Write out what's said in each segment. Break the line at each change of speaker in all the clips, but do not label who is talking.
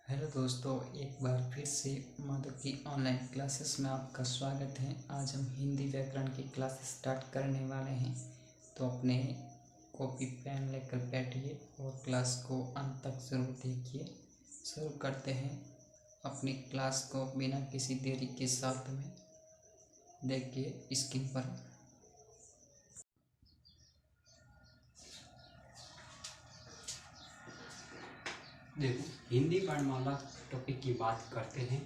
Hello दोस्तों, एक बार फिर से माधव की ऑनलाइन क्लासेस में आपका स्वागत है। आज हम हिंदी व्याकरण की क्लासेस स्टार्ट करने वाले हैं, तो अपने कॉपी पेन लेकर बैठिए और क्लास को अंत तक ज़रूर देखिए। शुरू करते हैं अपनी क्लास को बिना किसी देरी के साथ में। देखिए स्क्रीन पर।
देखो, हिंदी वर्णमाला टॉपिक की बात करते हैं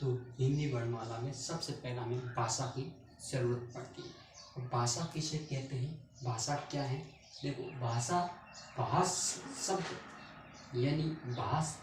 तो हिंदी वर्णमाला में सबसे पहला हमें भाषा की ज़रूरत पड़ती है। और भाषा किसे कहते हैं, भाषा क्या है? देखो, भाषा भाष शब्द यानी भाष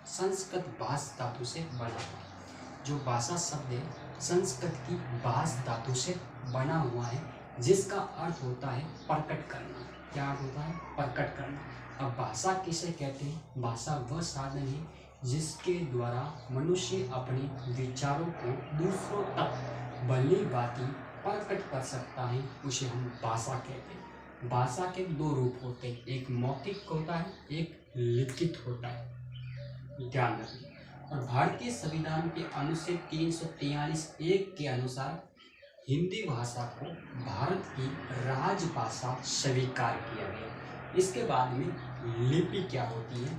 संस्कृत भाष धातु से बना हुआ है। जो भाषा शब्द है संस्कृत की भाष धातु से बना हुआ है, जिसका अर्थ होता है प्रकट करना। क्या अर्थ होता है? प्रकट करना। अब भाषा किसे कहते हैं? भाषा वह साधन है जिसके द्वारा मनुष्य अपने विचारों को दूसरों तक भली भांति प्रकट कर सकता है, उसे हम भाषा कहते हैं। भाषा के दो रूप होते हैं, एक मौखिक होता है, एक लिखित होता है। ध्यान रखिए। और भारतीय संविधान के अनुच्छेद 343(1) के अनुसार हिंदी भाषा को भारत की राजभाषा स्वीकार किया गया। इसके बाद में लिपि क्या होती है?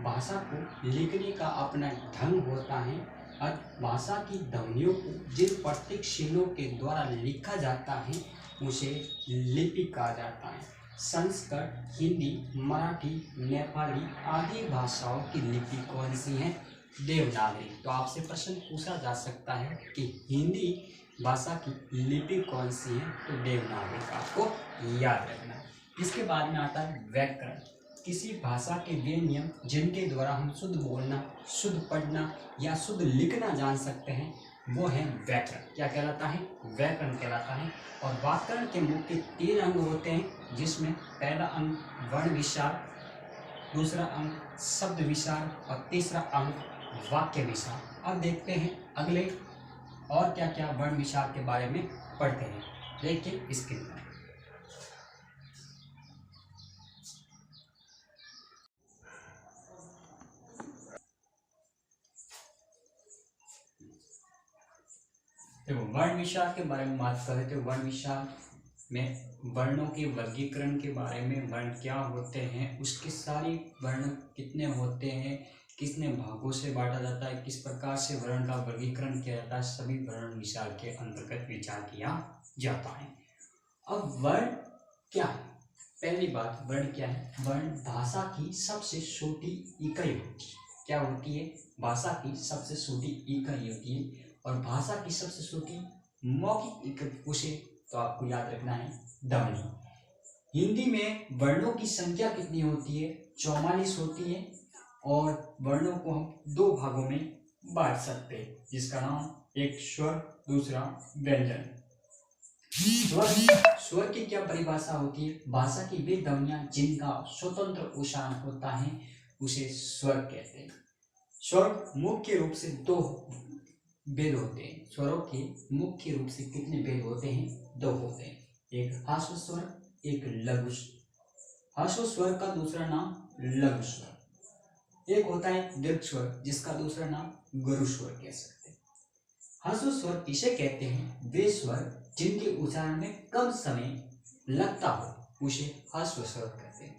भाषा को लिखने का अपना ढंग होता है। भाषा की ध्वनियों को जिन प्रतीक चिन्हों के द्वारा लिखा जाता है उसे लिपि कहा जाता है। संस्कृत, हिंदी, मराठी, नेपाली आदि भाषाओं की लिपि कौन सी है? देवनागरी। तो आपसे प्रश्न पूछा जा सकता है कि हिंदी भाषा की लिपि कौन सी है? तो देवनागरी। आपको याद रखना है। इसके बाद में आता है व्याकरण। किसी भाषा के वे नियम जिनके द्वारा हम शुद्ध बोलना, शुद्ध पढ़ना या शुद्ध लिखना जान सकते हैं, वो है व्याकरण। क्या कहलाता है? व्याकरण कहलाता है। और व्याकरण के मुख्य 3 अंग होते हैं, जिसमें पहला अंग वर्ण विचार, दूसरा अंग शब्द विचार और तीसरा अंग वाक्य विचार। अब देखते हैं अगले और क्या क्या वर्ण विचार के बारे में पढ़ते हैं। देखिए स्क्रीन पर। देखो, वर्ण विचार के बारे में बात करें तो वर्ण विचार में वर्णों के वर्गीकरण के बारे में, वर्ण क्या होते हैं, उसके सारी वर्ण कितने होते हैं, कितने भागों से बांटा जाता है, किस प्रकार से वर्ण का वर्गीकरण किया जाता है, सभी वर्ण विचार के अंतर्गत विचार किया जाता है। अब वर्ण क्या है? पहली बात, वर्ण क्या है? वर्ण भाषा की सबसे छोटी इकाई होती है। क्या होती है? भाषा की सबसे छोटी इकाई होती है। और भाषा की सबसे छोटी मौखिक इकाई उसे तो आपको याद रखना है ध्वनि। हिंदी में वर्णों की संख्या कितनी होती है? 44 होती है। और वर्णों को हम 2 भागों में बांट सकते हैं, जिसका नाम एक स्वर, दूसरा व्यंजन। स्वर की क्या परिभाषा होती है? भाषा की वे ध्वनियां जिनका स्वतंत्र उच्चारण होता है उसे स्वर कहते हैं। स्वर मुख्य रूप से 2 भेद होते हैं। स्वरों के मुख्य रूप से कितने भेद होते हैं? 2 होते हैं, एक ह्रस्व स्वर, एक लघु स्वर। ह्रस्व स्वर का दूसरा नाम लघु स्वर। एक होता है दीर्घ स्वर, जिसका दूसरा नाम गुरु स्वर कह सकते हैं। ह्रस्व स्वर किसे कहते हैं? वे स्वर जिनके उच्चारण में कम समय लगता हो उसे ह्रस्व स्वर कहते हैं।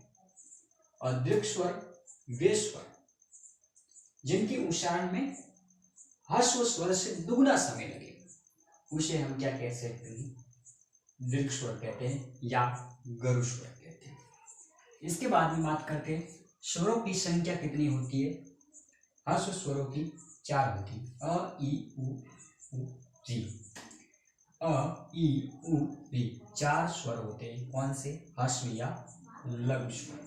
और दीर्घ स्वर वे स्वर जिनके उच्चारण में ह्रस्व स्वर से दुगना समय लगे उसे हम क्या कह सकते हैं? दीर्घ स्वर कहते हैं या गुरु स्वर कहते हैं। इसके बाद में बात करते हैं स्वरों की संख्या कितनी होती है? ह्रस्व स्वरों की 4 होती है। अ, ई, उ, री। अ, ई, उ, री 4 स्वर होते हैं। कौन से? ह्रस्व या लघु स्वर।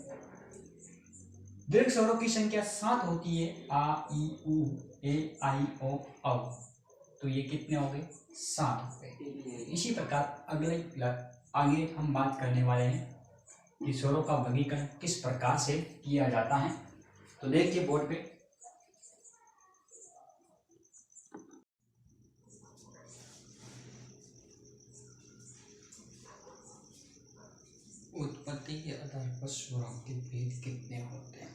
दीर्घ स्वरों की संख्या 7 होती है। आ, ई, उ, ए, आई, ओ, औ। तो ये कितने हो गए? 7 हो गए। इसी प्रकार आगे हम बात करने वाले हैं कि स्वरों का वर्गीकरण किस प्रकार से किया जाता है। तो देखिए बोर्ड पे। उत्पत्ति के आधार पर स्वरों के भेद कितने होते हैं?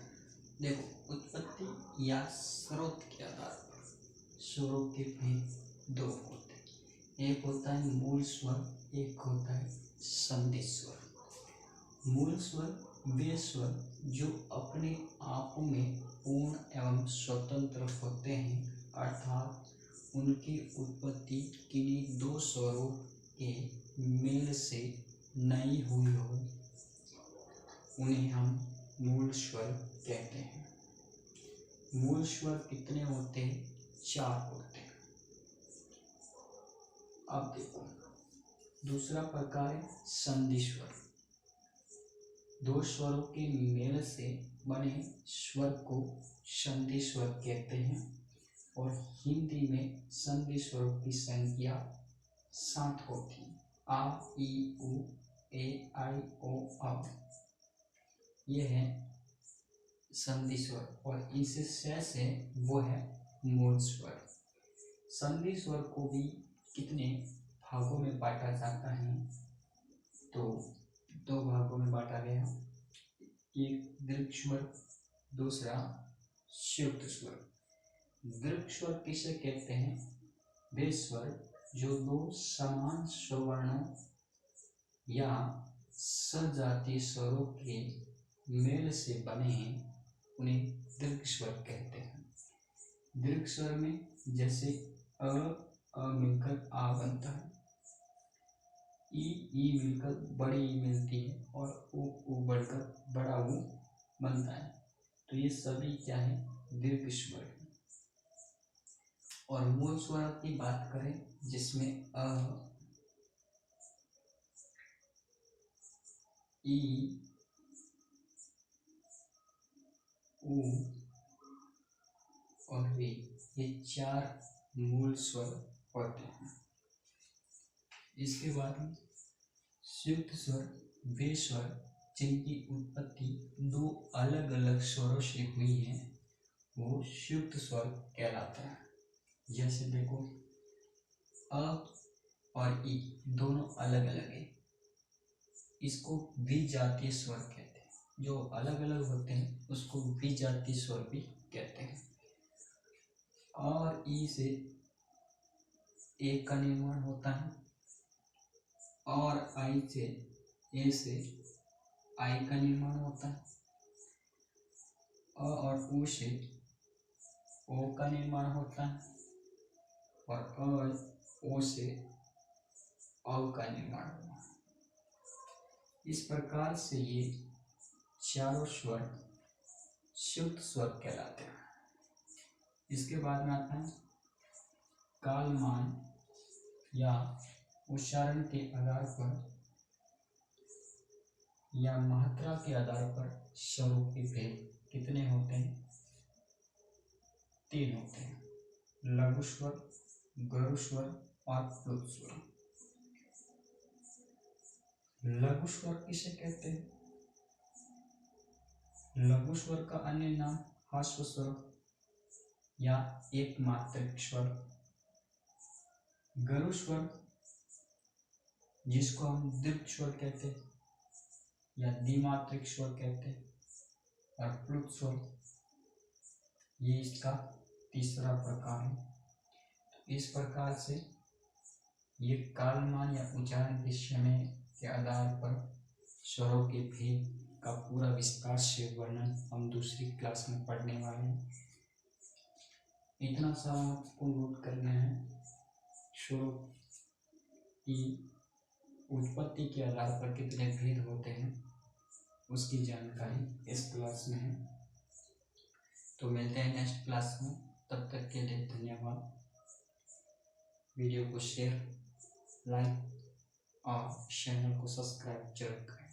देखो, उत्पत्ति या स्रोत के आधार पर स्वरों के भेद दो होते हैं। एक होता है मूल स्वर, एक होता है संधि स्वर। मूल स्वर वे स्वर जो अपने आप में पूर्ण एवं स्वतंत्र होते हैं, अर्थात उनकी उत्पत्ति किन्हीं दो स्वरों के मेल से नहीं हुई हो, उन्हें हम मूल स्वर कहते हैं। मूल स्वर कितने होते हैं? 4 होते हैं। अब देखो, दूसरा प्रकार है संधि स्वर। दो स्वरों के मेल से बने स्वर को संधि स्वर कहते हैं और हिंदी में संधि स्वरों की संख्या 7 होती है। आ, ई, उ, ए, आई, ओ, औ। ये है संधि स्वर और इनसे शेष है वो है मूल स्वर। संधि स्वर को भी कितने भागों में बांटा जाता है? तो 2 भागों में बांटा गया। एक दीर्घ स्वर, दूसरा संयुक्त स्वर। दीर्घ स्वर किसे कहते हैं? वे स्वर जो 2 समान स्वरवर्णों या सजातीय स्वरों के मेल से बने हैं, उन्हें दीर्घ स्वर कहते हैं। दीर्घ स्वर में जैसे अ मिलकर आ बनता है, ई मिलकर बड़ी ई मिलती है और उ बढ़कर बड़ा उ बनता है। तो ये सभी क्या है? दीर्घ स्वर है। और मूल स्वर की बात करें जिसमें अ, ई, उ और वे, ये 4 मूल स्वर होते हैं। इसके बाद में संयुक्त स्वर वे स्वर जिनकी उत्पत्ति 2 अलग अलग स्वरों से हुई है, वो संयुक्त स्वर कहलाता है। जैसे देखो, अ और ई दोनों अलग अलग है, इसको विजातीय स्वर कहते हैं। जो अलग अलग होते हैं उसको विजातीय स्वर भी कहते हैं। और ई से ए का निर्माण होता है और आई से ए से आई का निर्माण होता है। अ और उ से ओ का निर्माण होता है और अ ओ से औ का निर्माण होता है। इस प्रकार से ये चारों स्वर संयुक्त स्वर कहलाते हैं। इसके बाद में आता है कालमान या उच्चारण के आधार पर या मात्रा के आधार पर स्वरों के भेद कितने होते हैं? 3 होते हैं, लघु स्वर, गुरु स्वर और प्लुत स्वर। लघु स्वर किसे कहते हैं? लघु स्वर का अन्य नाम ह्रस्व स्वर या एक मात्रिक स्वर, गुरु स्वर जिसको हम दीर्घ स्वर कहते हैं या द्विमात्रिक स्वर कहते हैं, और प्लुत स्वर ये इसका तीसरा प्रकार है। तो इस प्रकार से ये कालमान या उच्चारण के समय के आधार पर स्वरों के भेद का पूरा विस्तार से वर्णन हम दूसरी क्लास में पढ़ने वाले हैं। इतना सा आपको नोट करना है, स्वरों की उत्पत्ति के आधार पर कितने भेद होते हैं उसकी जानकारी इस क्लास में है। तो मिलते हैं नेक्स्ट क्लास में, तब तक के लिए धन्यवाद। वीडियो को शेयर, लाइक और चैनल को सब्सक्राइब जरूर करें।